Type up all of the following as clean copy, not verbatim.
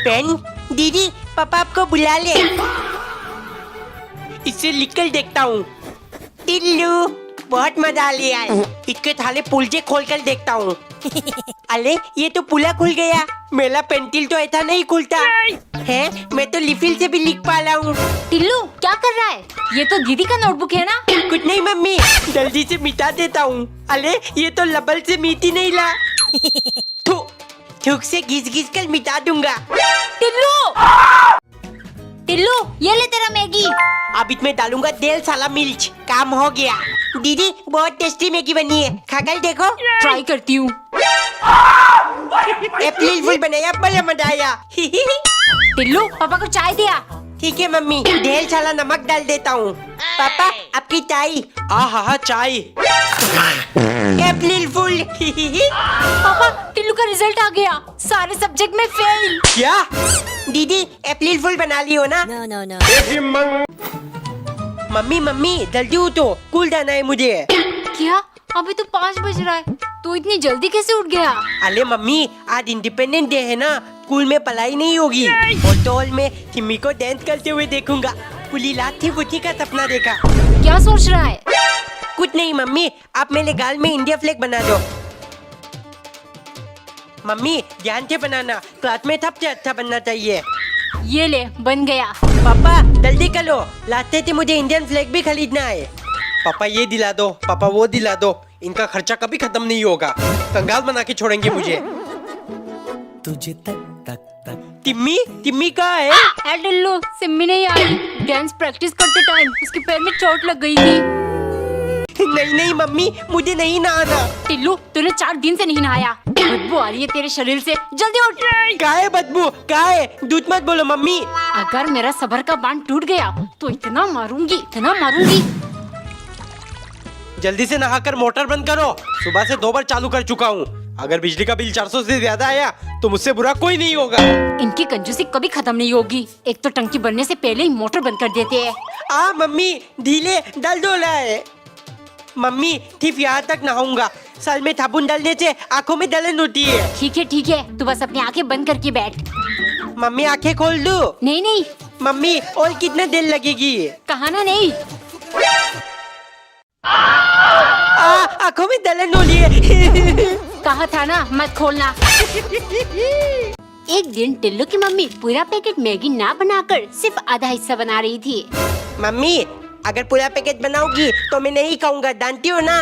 Pen दीदी, पापा आपको बुला ले। इससे लिख कर देखता हूँ। टिल्लू, बहुत मजा लिया है। इसके थाले पुलजे खोल कर देखता हूँ। अरे ये तो पुला खुल गया। मेरा पेंटिल तो ऐसा नहीं खुलता है। मैं तो लिफिल से भी लिख पा रहा हूँ। टिल्लू क्या कर रहा है? ये तो दीदी का नोटबुक है ना? कुछ नहीं मम्मी, जल्दी से मिटा देता हूँ। अरे ये तो लबल से मीठी नहीं ला। थूक से घिस घिस कर मिटा दूंगा। टिल्लू ये ले तेरा मैगी। अब इसमें डालूंगा तेल साला मिर्च। काम हो गया। दीदी बहुत टेस्टी मैगी बनी है, खाकर देखो। ट्राई करती हूँ। अप्रैल फूल बनाया, बड़ा मजा आया। टिल्लू पापा को चाय दिया। ठीक है मम्मी, ढेर सारा नमक डाल देता हूँ। पापा आपकी चाय। हाँ चाय। अप्रैल फूल। पापा टिल्लू का रिजल्ट आ गया, सारे सब्जेक्ट में फेल। क्या दीदी, अप्रैल फूल बना ली हो ना? नो। मम्मी मम्मी जल्दी उठो, स्कूल जाना है मुझे। क्या? अभी तो 5 बज रहा है, तू इतनी जल्दी कैसे उठ गया? अरे मम्मी, आज इंडिपेंडेंस डे है ना, स्कूल में पढ़ाई नहीं होगी। और तो में सिमी को डांस करते हुए देखूंगा। पुली लाठी बुटी का सपना देखा। क्या सोच रहा है? कुछ नहीं मम्मी, आप मेरे गाल में इंडिया फ्लैग बना दो। मम्मी ध्यान से बनाना, क्लास में सबसे अच्छा बनना चाहिए। ये ले, बन गया। पापा जल्दी करो, लाते थे मुझे इंडियन फ्लैग भी खरीदना है। पापा ये दिला दो, पापा वो दिला दो। इनका खर्चा कभी खत्म नहीं होगा, कंगाल बना के छोड़ेंगे मुझे। तुझे तक टिम्मी, टिम्मी कहाँ है? ए टिल्लू, सिम्मी नहीं आई। डांस प्रैक्टिस करते टाइम उसके पैर में चोट लग गई थी। नहीं मम्मी, मुझे नहीं नहाना। टिल्लू तूने 4 दिन से नहीं नहाया, बदबू आ रही है तेरे शरीर से, जल्दी उठ। कहाँ है बदबू, कहाँ है? दूध मत बोलो मम्मी। अगर मेरा सबर का बांध टूट गया तो इतना मारूंगी, इतना मारूंगी। जल्दी से नहाकर मोटर बंद करो, सुबह से 2 बार चालू कर चुका हूँ। अगर बिजली का बिल 400 से ज्यादा आया तो मुझसे बुरा कोई नहीं होगा। इनकी कंजूसी कभी खत्म नहीं होगी। एक तो टंकी भरने से पहले ही मोटर बंद कर देते हैं। मम्मी ढीले डाल दो है। मम्मी ठीक यहाँ तक नहाऊंगा, साल में साबुन डालने से आँखों में जलन होती है। ठीक है, तू बस अपनी आंखें बंद करके बैठ। मम्मी आंखें खोल दो। नहीं। मम्मी और कितने देर लगेगी? कहा ना नहीं। आँखों में जलन हो रही है। कहा था ना मत खोलना। एक दिन टिल्लू की मम्मी पूरा पैकेट मैगी ना बनाकर सिर्फ आधा हिस्सा बना रही थी। मम्मी अगर पूरा पैकेट बनाओगी तो मैं नहीं खाऊंगा, जानती हो ना?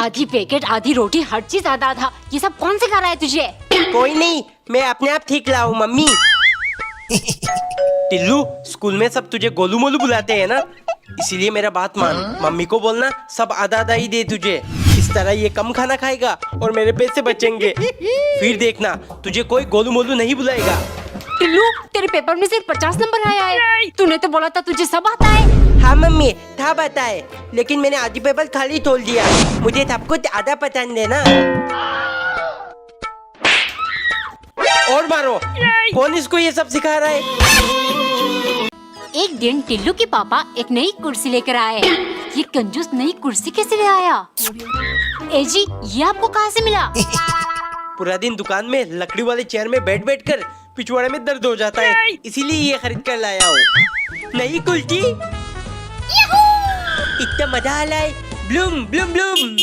आधी पैकेट आधी रोटी हर चीज आधा था, ये सब कौन सिखा रहा है तुझे? कोई नहीं, मैं अपने आप ठीक लाऊं मम्मी। टिल्लू स्कूल में सब तुझे गोलू मोलू बुलाते हैं ना, इसीलिए मेरा बात मान। मम्मी को बोलना सब आधा आधा ही दे तुझे। इस तरह ये कम खाना खाएगा और मेरे पैसे बचेंगे। फिर देखना तुझे कोई गोलू मोलू नहीं बुलाएगा। टिल्लू तेरे पेपर में सिर्फ 50 नंबर आया है। तूने तो बोला था तुझे सब आता है। हाँ मम्मी था पता है, लेकिन मैंने आधी पेपर खाली तोड़ दिया। मुझे सब कुछ आधा पसंद है ना। और मारो, कौन इसको ये सब सिखा रहा है? एक दिन टिल्लू के पापा एक नई कुर्सी लेकर आए। ये कंजूस नई कुर्सी कैसे ले आया? ए जी, ये आपको कहाँ से मिला? पूरा दिन दुकान में लकड़ी वाले चेयर में बैठ बैठ कर पिछवाड़े में दर्द हो जाता है, इसीलिए ये खरीद कर लाया हूँ। नई कुर्सी, इतना मजा आ रहा है। Bloom Bloom Bloom.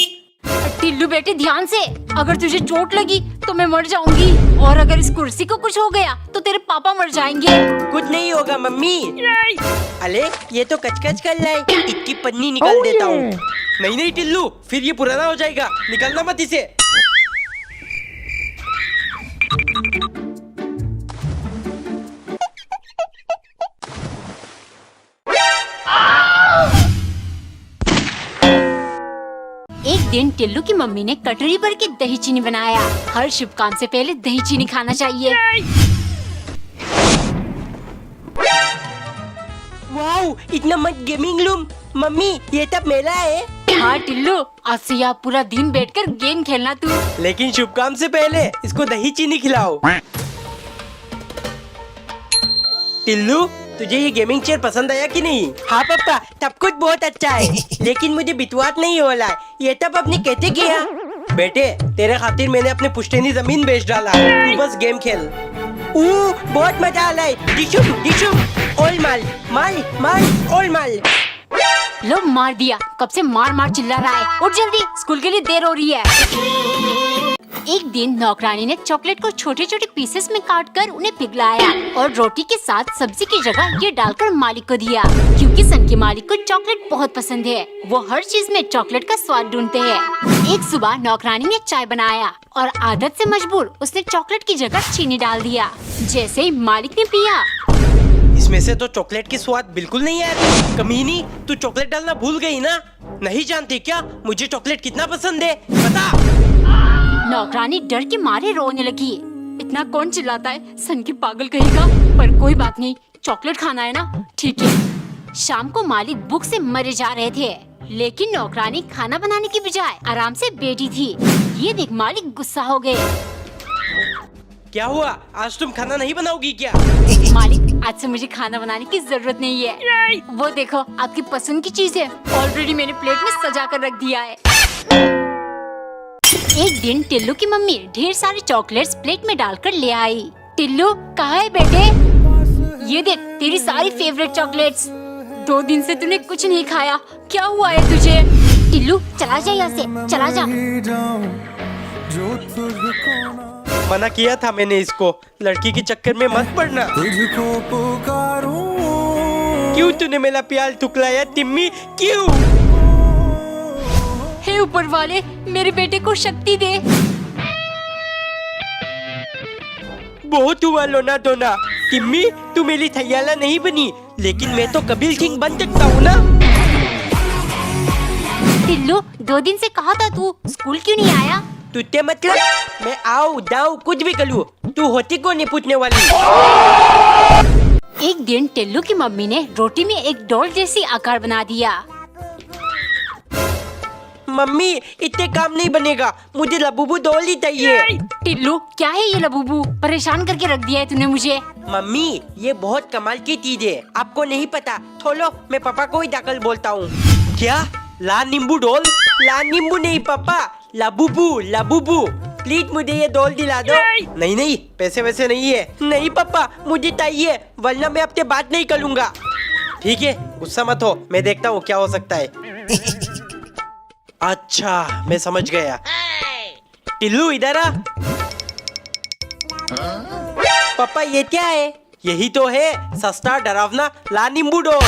टिल्लू बेटे ध्यान से, अगर तुझे चोट लगी तो मैं मर जाऊंगी, और अगर इस कुर्सी को कुछ हो गया तो तेरे पापा मर जाएंगे। कुछ नहीं होगा मम्मी। अरे ये तो कचकच कर रहा है, इसकी पन्नी निकाल देता हूँ। नहीं टिल्लू, फिर ये पुराना हो जाएगा, निकालना मत इसे। एक दिन टिल्लू की मम्मी ने कटोरी भर के दही चीनी बनाया। हर शुभ काम से पहले दही चीनी खाना चाहिए। वाओ, इतना मत गेमिंग रूम। मम्मी ये सब मेरा है। हाँ टिल्लू, आज से यहाँ पूरा दिन बैठकर गेम खेलना तू। लेकिन शुभ काम से पहले इसको दही चीनी खिलाओ। टिल्लू तुझे ये गेमिंग चेयर पसंद आया कि नहीं? हाँ पापा, सब कुछ बहुत अच्छा है, लेकिन मुझे विश्वास नहीं हो रहा है, ये सब आपने कैसे किया? बेटे तेरे खातिर मैंने अपने पुश्तैनी जमीन बेच डाला, तू बस गेम खेल। बहुत मजा आ रहा है। डिशुम डिशुम ओल माल माल माल ओल माल। लो मार दिया, कब से मार मार चिल्ला रहा है। उठ जल्दी, स्कूल के लिए देर हो रही है। एक दिन नौकरानी ने चॉकलेट को छोटे छोटे पीसेस में काट कर उन्हें पिघलाया और रोटी के साथ सब्जी की जगह ये डालकर मालिक को दिया, क्योंकि सन के मालिक को चॉकलेट बहुत पसंद है। वो हर चीज में चॉकलेट का स्वाद ढूंढते हैं। एक सुबह नौकरानी ने चाय बनाया और आदत से मजबूर उसने चॉकलेट की जगह चीनी डाल दिया। जैसे ही मालिक ने पिया, इसमें से तो चॉकलेट की स्वाद बिल्कुल नहीं आ रही। कमीनी, तू चॉकलेट डालना भूल गई ना? नहीं जानती क्या मुझे चॉकलेट कितना पसंद है? बता। नौकरानी डर के मारे रोने लगी। इतना कौन चिल्लाता है, सन की पागल कहेगा। पर कोई बात नहीं, चॉकलेट खाना है ना, ठीक है। शाम को मालिक भूख से मरे जा रहे थे, लेकिन नौकरानी खाना बनाने की बजाय आराम से बैठी थी। ये देख मालिक गुस्सा हो गए। क्या हुआ, आज तुम खाना नहीं बनाओगी क्या? मालिक, आज से मुझे खाना बनाने की जरूरत नहीं है। वो देखो, आपकी पसंद की चीज है, ऑलरेडी मैंने प्लेट में सजा कर रख दिया है। एक दिन टिल्लू की मम्मी ढेर सारे चॉकलेट्स प्लेट में डालकर ले आई। टिल्लू, कहाँ है बेटे? ये देख तेरी सारी फेवरेट चॉकलेट्स। 2 दिन से तूने कुछ नहीं खाया, क्या हुआ है तुझे? टिल्लू, चला जा यहाँ से, चला जा। मना किया था मैंने इसको, लड़की के चक्कर में मत पड़ना। क्यों तूने मेरा प्यार ठुकराया टिम्मी, क्यों? हे ऊपर वाले, मेरे बेटे को शक्ति दे। बहुत हुआ लोना धोना। टिम्मी, तू मेरी थैयाला नहीं बनी, लेकिन मैं तो कबीर सिंह बन सकता हूँ ना। टिल्लू, 2 दिन से कहा था तू स्कूल क्यों नहीं आया? तुझे मतलब मैं आऊँ जाऊँ कुछ भी करूँ, तू होती को नहीं पूछने वाली। एक दिन टिल्लू की मम्मी ने रोटी में एक डॉल जैसी आकार बना दिया। मम्मी, इतने काम नहीं बनेगा, मुझे लबूबू डॉल ही चाहिए। टिल्लू, क्या है ये लबूबू? परेशान करके रख दिया है तूने मुझे। मम्मी, ये बहुत कमाल की चीज है, आपको नहीं पता। थोलो, मैं पापा को ही दाखिल बोलता हूँ। क्या? ला नींबू डॉल? ला नींबू नहीं पापा, लबूबू लबूबू। प्लीज मुझे ये डॉल दिला दो। नहीं नहीं, पैसे वैसे नहीं है। नहीं पापा, मुझे चाहिए, वरना मैं आपसे बात नहीं करूँगा। ठीक है, गुस्सा मत हो, मैं देखता हूँ क्या हो सकता है। अच्छा, मैं समझ गया। टिल्लू, इधर आ। पापा, ये क्या है? यही तो है सस्ता डरावना ला नींबू डॉल।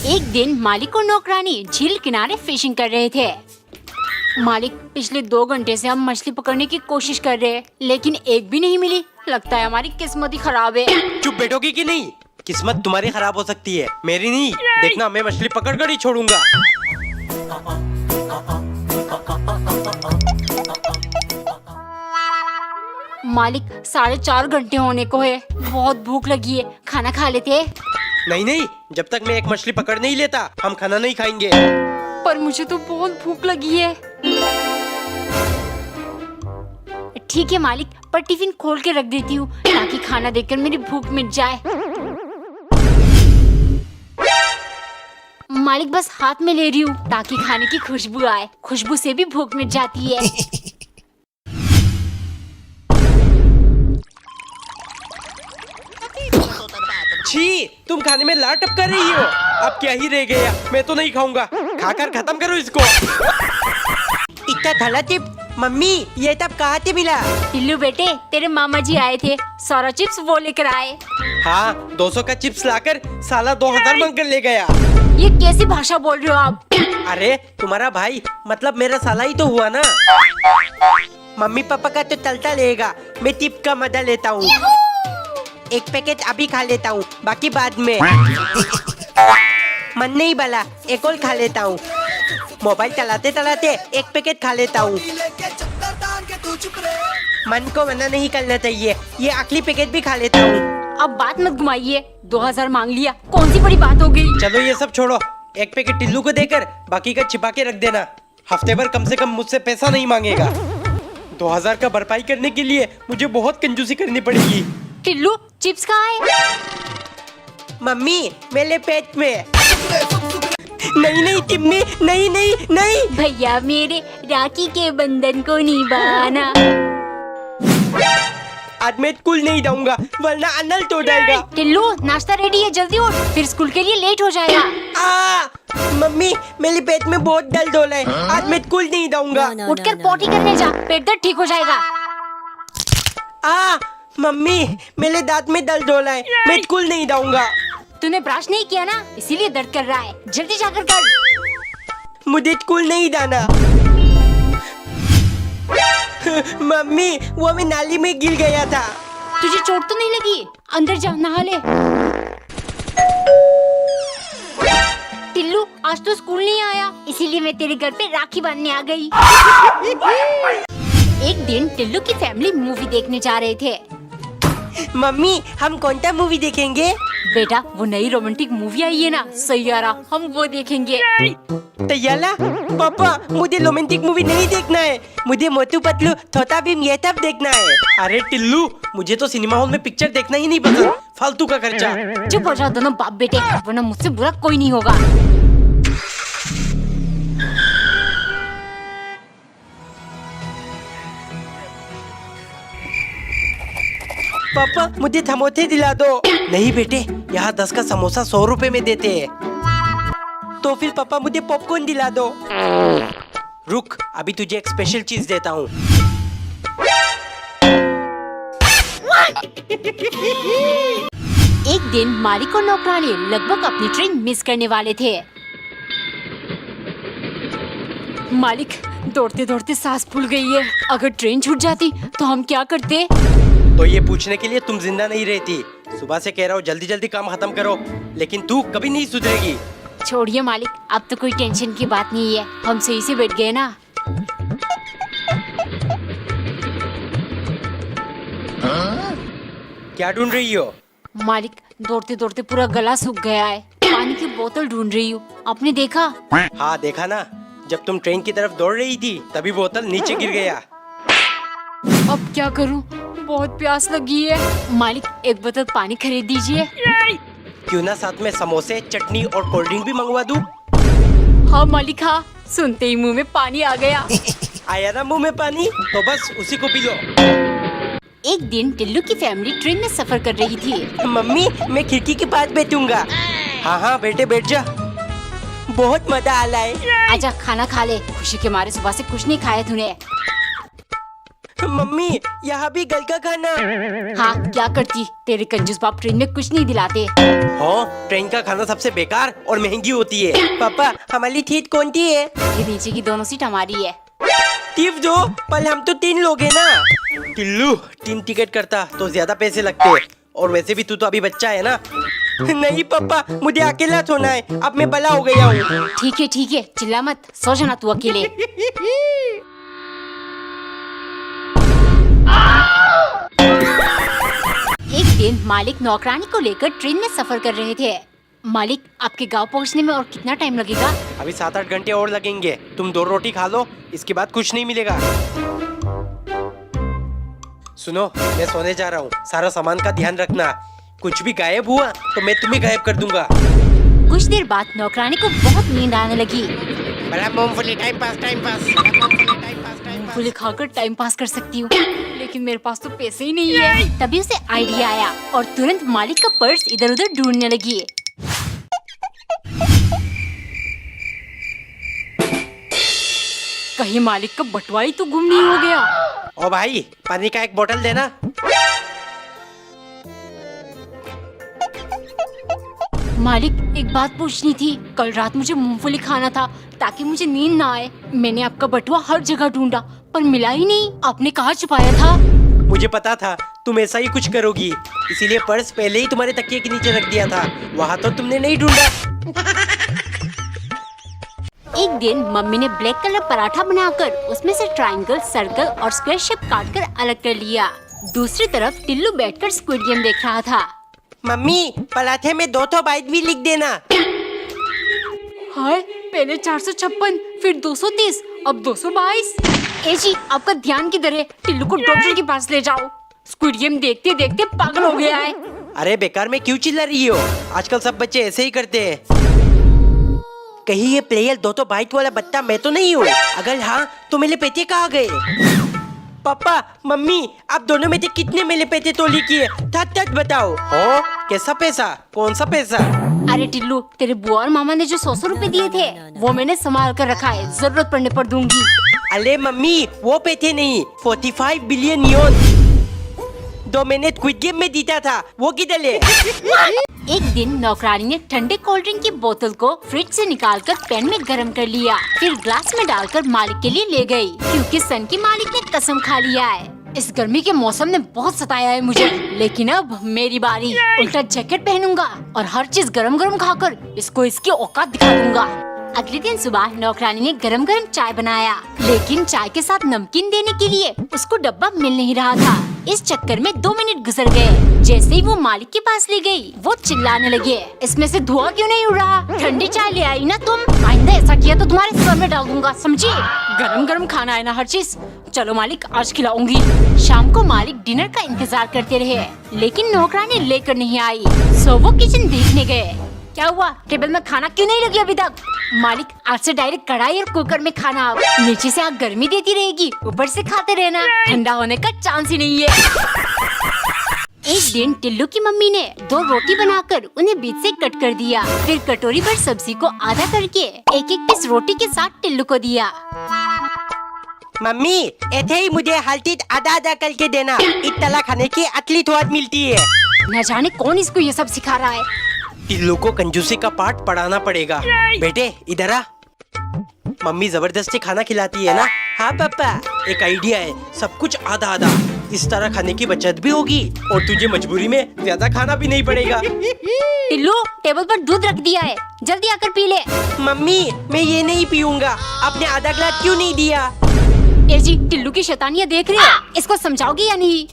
एक दिन मालिक और नौकरानी झील किनारे फिशिंग कर रहे थे। मालिक, पिछले 2 घंटे से हम मछली पकड़ने की कोशिश कर रहे हैं, लेकिन एक भी नहीं मिली। लगता है हमारी किस्मत ही खराब है। चुप बैठोगी कि नहीं? किस्मत तुम्हारी खराब हो सकती है, मेरी नहीं। देखना, मैं मछली पकड़ कर ही छोड़ूंगा। मालिक, 4.5 घंटे होने को है, बहुत भूख लगी है, खाना खा लेते। नहीं नहीं, जब तक मैं एक मछली पकड़ नहीं लेता हम खाना नहीं खाएंगे। पर मुझे तो बहुत भूख लगी है। ठीक है मालिक, पर टिफिन खोल के रख देती हूँ ताकि खाना देखकर मेरी भूख मिट जाए। मालिक, बस हाथ में ले रही हूँ ताकि खाने की खुशबू आए, खुशबू से भी भूख मिट जाती है। छी, तुम खाने में लार टपका रही हो। अब क्या ही रह गया, मैं तो नहीं खाऊंगा। खाकर खत्म करो इसको। इतना थला चिप। मम्मी, ये तब कहाँ से मिला? टिल्लू बेटे, तेरे मामा जी आए थे, सारा चिप्स वो लेकर आए। हाँ, 200 का चिप्स लाकर साला 2000 मांग कर ले गया। ये कैसी भाषा बोल रहे हो आप? अरे तुम्हारा भाई मतलब मेरा साला ही तो हुआ ना। मम्मी पापा का तो चलता रहेगा, मैं टिप का मजा लेता हूँ। एक पैकेट अभी खा लेता हूँ, बाकी बाद में। मन नहीं भला, एक और खा लेता हूँ। मोबाइल चलाते चलाते एक पैकेट खा लेता हूँ। मन को मना नहीं करना चाहिए, ये आखिरी पैकेट भी खा लेता हूँ। अब बात मत घुमाइए, 2000 मांग लिया, कौन सी बड़ी बात हो गई? चलो ये सब छोड़ो, एक पैकेट टिल्लू को देकर बाकी का छिपा के रख देना। हफ्ते भर कम से कम मुझसे पैसा नहीं मांगेगा। 2000 का भरपाई करने के लिए मुझे बहुत कंजूसी करनी पड़ेगी। टिल्लू, चिप्स कहाँ है? मम्मी, मेरे पेट में। नहीं नहीं टिम्मी, नहीं नहीं नहीं। भैया मेरे, राखी के बंधन को निभाना। आज मैं स्कूल नहीं जाऊंगा वरना अनल हो जाएगा। टिल्लू नाश्ता रेडी है, जल्दी उठ, फिर स्कूल के लिए लेट हो जाएगा। मम्मी मेरे पेट में बहुत दर्द हो रहा है, आज मैं स्कूल नहीं जाऊंगा। उठकर पॉटी करने जा, पेट दर्द ठीक हो जाएगा। मम्मी मेरे दांत में दर्द हो रहा है, मैं स्कूल नहीं जाऊंगा। तूने ब्रश नहीं किया ना, इसीलिए दर्द कर रहा है, जल्दी जाकर कर। मुझे स्कूल नहीं जाना। मम्मी वो मैं नाली में गिर गया था। तुझे चोट तो नहीं लगी? अंदर जा, नहा ले। टिल्लू आज तो स्कूल नहीं आया, इसीलिए मैं तेरे घर पे राखी बांधने आ गई। एक दिन टिल्लू की फैमिली मूवी देखने जा रहे थे। मम्मी हम कौन सा मूवी देखेंगे? बेटा वो नई रोमांटिक मूवी आई है ना, सैयारा, हम वो देखेंगे। तैयारा? पापा मुझे रोमांटिक मूवी नहीं देखना है, मुझे मोटू पतलू छोटा भीम ये सब देखना है। अरे टिल्लू मुझे तो सिनेमा हॉल में पिक्चर देखना ही नहीं पसंद, फालतू का खर्चा। चुप हो जाओ दोनों बाप बेटे, वरना मुझसे बुरा कोई नहीं होगा। पापा मुझे समोसे दिला दो। नहीं बेटे यहाँ 10 का समोसा 100 रुपए में देते हैं। तो फिर पापा मुझे पॉपकॉर्न दिला दो। रुक अभी तुझे एक स्पेशल चीज देता हूँ। एक दिन मालिक और नौकरानी लगभग अपनी ट्रेन मिस करने वाले थे। मालिक दौड़ते दौड़ते सांस फूल गई है, अगर ट्रेन छूट जाती तो हम क्या करते? तो ये पूछने के लिए तुम जिंदा नहीं रहती। सुबह से कह रहा हूँ जल्दी जल्दी काम खत्म करो, लेकिन तू कभी नहीं सुधरेगी। छोड़िए मालिक, अब तो कोई टेंशन की बात नहीं है, हम सही से बैठ गए ना। क्या ढूंढ रही हो? मालिक दौड़ते दौड़ते पूरा गला सूख गया है, पानी की बोतल ढूंढ रही हूँ, आपने देखा? हाँ देखा ना, जब तुम ट्रेन की तरफ दौड़ रही थी तभी बोतल नीचे गिर गया। अब क्या करूँ, बहुत प्यास लगी है। मालिक एक बोतल पानी खरीद दीजिए। क्यों ना साथ में समोसे चटनी और कोल्ड ड्रिंक भी मंगवा दूं? हाँ मालिक हाँ, सुनते ही मुंह में पानी आ गया। आया ना मुंह में पानी, तो बस उसी को पी लो। एक दिन टिल्लू की फैमिली ट्रेन में सफर कर रही थी। मम्मी मैं खिड़की के पास बैठूंगा। हाँ बेटे बैठ जा, बहुत मजा आ रहा है। आजा खाना खा ले, खुशी के मारे सुबह से कुछ नहीं खाया तूने। मम्मी यहाँ भी घर का खाना। हाँ क्या करती, तेरे कंजूस बाप ट्रेन में कुछ नहीं दिलाते। हाँ ट्रेन का खाना सबसे बेकार और महंगी होती है। पापा हमारी सीट कौन सी है? ये नीचे की दोनों सीट हमारी है। टिप दो, पर हम तो 3 लोग हैं ना। टिल्लू 3 टिकट करता तो ज्यादा पैसे लगते, और वैसे भी तू तो अभी बच्चा है ना। नहीं पापा मुझे अकेला सोना है, अब मैं बड़ा हो गया हूँ। ठीक है चिल्ला मत, सो जाना तू अकेले। एक दिन मालिक नौकरानी को लेकर ट्रेन में सफर कर रहे थे। मालिक आपके गांव पहुंचने में और कितना टाइम लगेगा? अभी 7-8 घंटे और लगेंगे, तुम 2 रोटी खा लो, इसके बाद कुछ नहीं मिलेगा। सुनो मैं सोने जा रहा हूँ, सारा सामान का ध्यान रखना, कुछ भी गायब हुआ तो मैं तुम्हें गायब कर दूंगा। कुछ देर बाद नौकरानी को बहुत नींद आने लगी। बड़ा मूंगफली टाइम पास। मूंगफली खाकर टाइम पास कर सकती हूँ, लेकिन मेरे पास तो पैसे ही नहीं है। तभी उसे आइडिया आया और तुरंत मालिक का पर्स इधर उधर ढूंढने लगी। कहीं मालिक का बटुआ ही तो गुम नहीं हो गया। ओ भाई पानी का एक बोतल देना। मालिक एक बात पूछनी थी, कल रात मुझे मूंगफली खाना था ताकि मुझे नींद ना आए। मैंने आपका बटुआ हर जगह ढूंढा पर मिला ही नहीं, आपने कहाँ छुपाया था? मुझे पता था तुम ऐसा ही कुछ करोगी, इसीलिए पर्स पहले ही तुम्हारे तकिए के नीचे रख दिया था, वहाँ तो तुमने नहीं ढूंढा। एक दिन मम्मी ने ब्लैक कलर पराठा बनाकर उसमें से ट्रायंगल, सर्कल और स्क्वायर शेप काटकर अलग कर लिया। दूसरी तरफ टिल्लू बैठकर स्क्विड गेम देख रहा था। मम्मी पराठे में 2 बाइट भी लिख देना। हाय पहले 456, फिर 230, अब 222। ए जी आपका ध्यान किधर है? टिल्लू को डॉक्टर के पास ले जाओ, स्क्विड गेम देखते देखते पागल हो गया है। अरे बेकार में क्यों चिल्ला रही हो, आजकल सब बच्चे ऐसे ही करते हैं। कहीं ये प्लेयर 2 बाइट वाला बच्चा मैं तो नहीं हूँ? अगर हाँ तो मेरे पैसे कहाँ गए? पापा मम्मी आप दोनों में से कितने मेले पैसे तोली किए ठट बताओ। ओ कैसा पैसा? कौन सा पैसा? अरे टिल्लू, तेरे बुआ और मामा ने जो 100 रुपए दिए थे वो मैंने संभाल कर रखा है, जरूरत पड़ने पर दूंगी। अरे मम्मी वो पैसे नहीं, 45 बिलियन योन 2 महीने स्क्विड गेम में जीता था, वो किधर है? एक दिन नौकरानी ने ठंडे कोल्ड ड्रिंक की बोतल को फ्रिज से निकालकर पैन में गर्म कर लिया, फिर ग्लास में डालकर मालिक के लिए ले गई, क्योंकि सन की मालिक ने कसम खा लिया है। इस गर्मी के मौसम ने बहुत सताया है मुझे, लेकिन अब मेरी बारी। उल्टा जैकेट पहनूंगा और हर चीज गरम गरम खाकर इसको इसकी औकात दिखा दूंगा। अगले दिन सुबह नौकरानी ने गरम गरम चाय बनाया, लेकिन चाय के साथ नमकीन देने के लिए उसको डब्बा मिल नहीं रहा था। इस चक्कर में 2 मिनट गुजर गए। जैसे ही वो मालिक के पास ले गई, वो चिल्लाने लगे, इसमें से धुआं क्यों नहीं उड़ रहा? ठंडी चाय ले आई ना तुम, आइंदा ऐसा किया तो तुम्हारे सर में डाल दूंगा, समझी? गरम गरम खाना है ना हर चीज। चलो मालिक, आज खिलाऊंगी। शाम को मालिक डिनर का इंतजार करते रहे, लेकिन नौकरानी लेकर नहीं आई। सो वो किचन देखने गए। क्या हुआ, टेबल में खाना क्यों नहीं लगी अभी तक? मालिक, आज से डायरेक्ट कढ़ाई और कुकर में खाना। नीचे से आग गर्मी देती रहेगी, ऊपर से खाते रहना, ठंडा होने का चांस ही नहीं है। एक दिन टिल्लू की मम्मी ने 2 रोटी बनाकर उन्हें बीच से कट कर दिया, फिर कटोरी भर सब्जी को आधा करके एक एक पीस रोटी के साथ टिल्लू को दिया। मम्मी ऐसे ही मुझे हर चीज आधा आधा करके देना, इतना खाने की असली स्वाद मिलती है। न जाने कौन इसको ये सब सिखा रहा है। टिल्लू को कंजूसी का पाठ पढ़ाना पड़ेगा। बेटे इधर आ, मम्मी जबरदस्ती खाना खिलाती है ना। हाँ पापा, एक आइडिया है, सब कुछ आधा आधा, इस तरह खाने की बचत भी होगी और तुझे मजबूरी में ज्यादा खाना भी नहीं पड़ेगा। टिल्लू, टेबल पर दूध रख दिया है, जल्दी आकर पी ले। मम्मी मैं ये नहीं पीऊंगा, आपने आधा गिलास क्यों नहीं दिया? ए जी, टिल्लू की शैतानियां देख रही है, इसको समझाओगी या नहीं?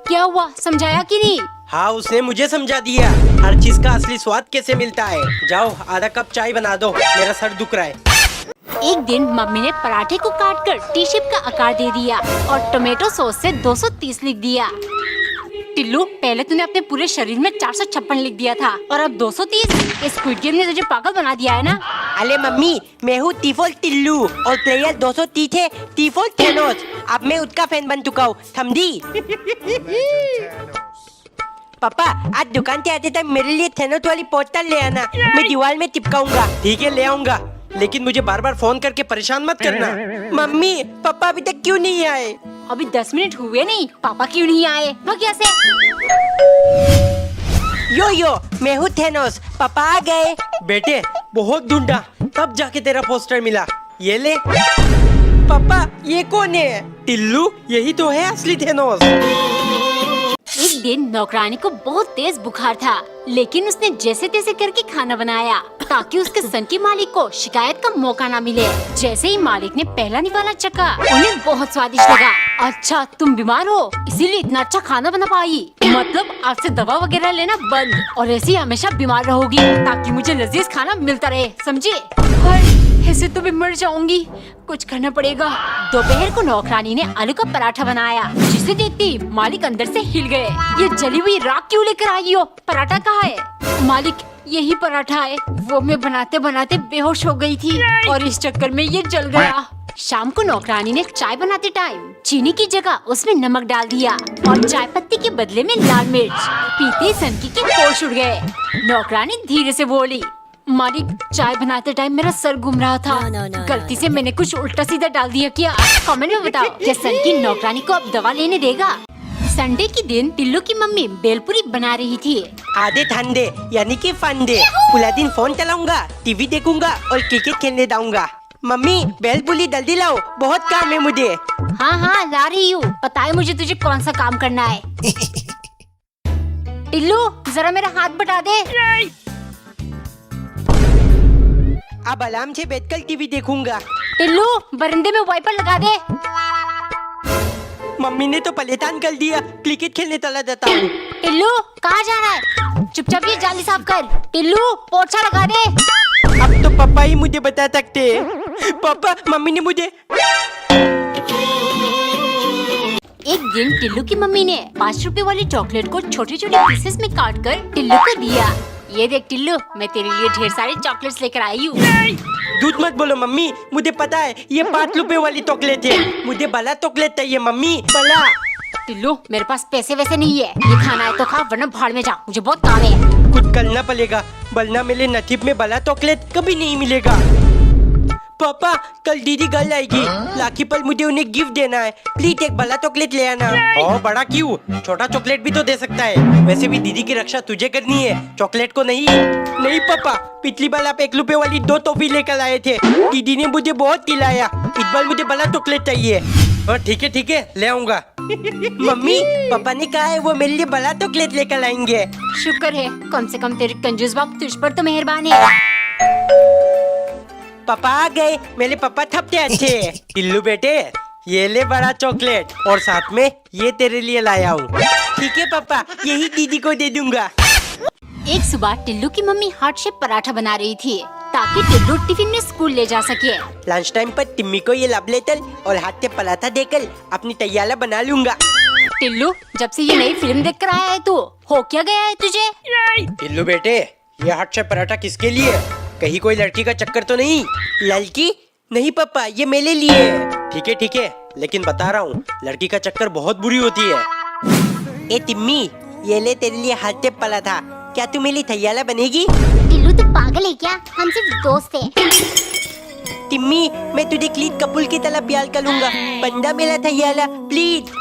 क्या हुआ, समझाया कि नहीं? हाँ उसने मुझे समझा दिया, हर चीज का असली स्वाद कैसे मिलता है। जाओ आधा कप चाय बना दो, मेरा सर दुख रहा है। एक दिन मम्मी ने पराठे को काटकर टी शेप का आकार दे दिया और टोमेटो सॉस से 230 लिख दिया। टिल्लू, पहले तूने अपने पूरे शरीर में 456 लिख दिया था और अब 230? इस स्क्विड गेम ने तुझे पागल बना दिया है ना? अरे मम्मी, मैं हूँ टिफोल टिल्लू और प्लेयर 230 है टिफोल थेनोस। अब मैं उसका फैन बन चुका हूँ, समझी? पापा आज दुकान से आते टाइम मेरे लिए थेनोस वाली पोस्टर ले आना, मैं दीवार में चिपकाऊंगा। ठीक है ले आऊंगा, लेकिन मुझे बार बार फोन करके परेशान मत करना। मम्मी पापा अभी तक क्यों नहीं आए? अभी 10 मिनट हुए नहीं, पापा क्यों नहीं आए? भाग यहाँ से। यो मैं हूँ थेनोस, पापा आ गए। बेटे बहुत ढूंढा, तब जाके तेरा पोस्टर मिला, ये ले। पापा ये कौन है? टिल्लू, यही तो है असली थेनोस। एक दिन नौकरानी को बहुत तेज बुखार था, लेकिन उसने जैसे तैसे करके खाना बनाया ताकि उसके सन की मालिक को शिकायत का मौका ना मिले। जैसे ही मालिक ने पहला निवाला चखा, उन्हें बहुत स्वादिष्ट लगा। अच्छा तुम बीमार हो, इसीलिए इतना अच्छा खाना बना पाई? मतलब आज से दवा वगैरह लेना बंद और ऐसे ही हमेशा बीमार रहोगी ताकि मुझे लजीज खाना मिलता रहे, समझे? ऐसे तो मैं मर जाऊंगी, कुछ करना पड़ेगा। दोपहर को नौकरानी ने आलू का पराठा बनाया, जिसे देखते ही मालिक अंदर से हिल गए। ये जली हुई राख क्यों लेकर आई हो? पराठा कहाँ है? मालिक यही पराठा है, वो मैं बनाते बनाते बेहोश हो गई थी और इस चक्कर में ये जल गया। शाम को नौकरानी ने चाय बनाते टाइम चीनी की जगह उसमें नमक डाल दिया और चाय पत्ती के बदले में लाल मिर्च। पीते सनकी के होश उड़ गए। नौकरानी धीरे से बोली, मालिक चाय बनाते टाइम मेरा सर घूम रहा था, गलती से मैंने कुछ उल्टा सीधा डाल दिया क्या? कमेंट में बताओ, क्या सनकी नौकरानी को अब दवा लेने देगा? संडे के दिन टिल्लू की मम्मी बेलपुरी बना रही थी। आधे ठंडे यानी कि फंडे, पूरा दिन फोन चलाऊंगा, टीवी देखूंगा और क्रिकेट खेलने जाऊंगा। मम्मी बेलपुरी जल्दी लाओ, बहुत काम है मुझे। हाँ ला रही हूँ, पता है मुझे तुझे कौन सा काम करना है। टिल्लू जरा मेरा हाथ बटा दे। अब आराम से बैठकर टीवी देखूंगा। टिल्लू बरंदे में वाइपर लगा दे। मम्मी ने तो परेशान कर दिया, क्रिकेट खेलने चला जाता हूँ। टिल्लू कहाँ जा रहा है? चुपचाप ये जाली साफ कर। टिल्लू पोछा लगा दे। अब तो पापा ही मुझे बता सकते हैं। पापा मम्मी ने मुझे। एक दिन टिल्लू की मम्मी ने 5 रुपए वाली चॉकलेट को छोटे छोटे पीसेस में काट कर टिल्लू को दिया। ये देख टिल्लू, मैं तेरे लिए ढेर सारे चॉकलेट्स लेकर आई हूँ। झूठ मत बोलो मम्मी, मुझे पता है ये 5 रुपए वाली चॉकलेट है। मुझे बड़ा चॉकलेट चाहिए मम्मी, बड़ा। टिल्लू मेरे पास पैसे वैसे नहीं है, ये खाना है तो खा वरना भाड़ में जा, मुझे बहुत काम है। कुछ करना पड़ेगा वरना मेरे नसीब में बड़ा चॉकलेट कभी नहीं मिलेगा। पापा कल दीदी घर आएगी, राखी पर मुझे उन्हें गिफ्ट देना है, प्लीज एक बड़ा चॉकलेट ले आना। ओ बड़ा क्यों, छोटा चॉकलेट भी तो दे सकता है। वैसे भी दीदी की रक्षा तुझे करनी है, चॉकलेट को नहीं। नहीं पापा, पिछली बार आप 1 रुपए वाली 2 टॉफी लेकर आए थे, दीदी ने मुझे बहुत खिलाया, इस बार मुझे बड़ा चॉकलेट चाहिए। और ठीक है ले आऊंगा। मम्मी पापा ने कहा है वो मेरे लिए बड़ा चॉकलेट लेकर आएंगे। शुक्र है, कम से कम तेरे कंजूस बाप तुझ पर तो मेहरबान है। पापा आ गए, मेरे पापा थपते अच्छे हैं। टिल्लू बेटे ये ले बड़ा चॉकलेट, और साथ में ये तेरे लिए लाया हूँ। ठीक है पापा, यही दीदी को दे दूंगा। एक सुबह टिल्लू की मम्मी हार्ट शेप पराठा बना रही थी ताकि टिल्लू टिफिन में स्कूल ले जा सके। लंच टाइम पर टिम्मी को ये लव लेटर और हाथ से पराठा देकर अपनी तैयारी बना लूंगा। टिल्लू जब से ये नई फिल्म देख कर आया है तू, हो क्या गया है तुझे? टिल्लू बेटे ये हाथ से पराठा किसके लिए, कहीं कोई लड़की का चक्कर तो नहीं? लड़की नहीं पापा, ये मेरे लिए है। ठीक है लेकिन बता रहा हूँ लड़की का चक्कर बहुत बुरी होती है। ए टिम्मी, ये ले तेरे लिए हाथ से पराठा, क्या तू मेरी तैयारी बनेगी? टिल्लू तू पागल है क्या? हम सिर्फ दोस्त हैं। टिम्मी मैं तुझे क्लीन कपूर की तरह प्यार करूंगा, बंदा मेरा तैयारा प्लीज।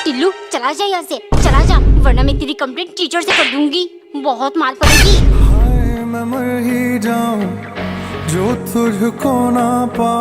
टिल्लू चला जा यहाँ से, चला जा वरना मैं तेरी कंप्लेंट टीचर से कर दूंगी, बहुत मार पड़ेगी। मैं मर ही जाऊं जो तुझको ना पाऊं।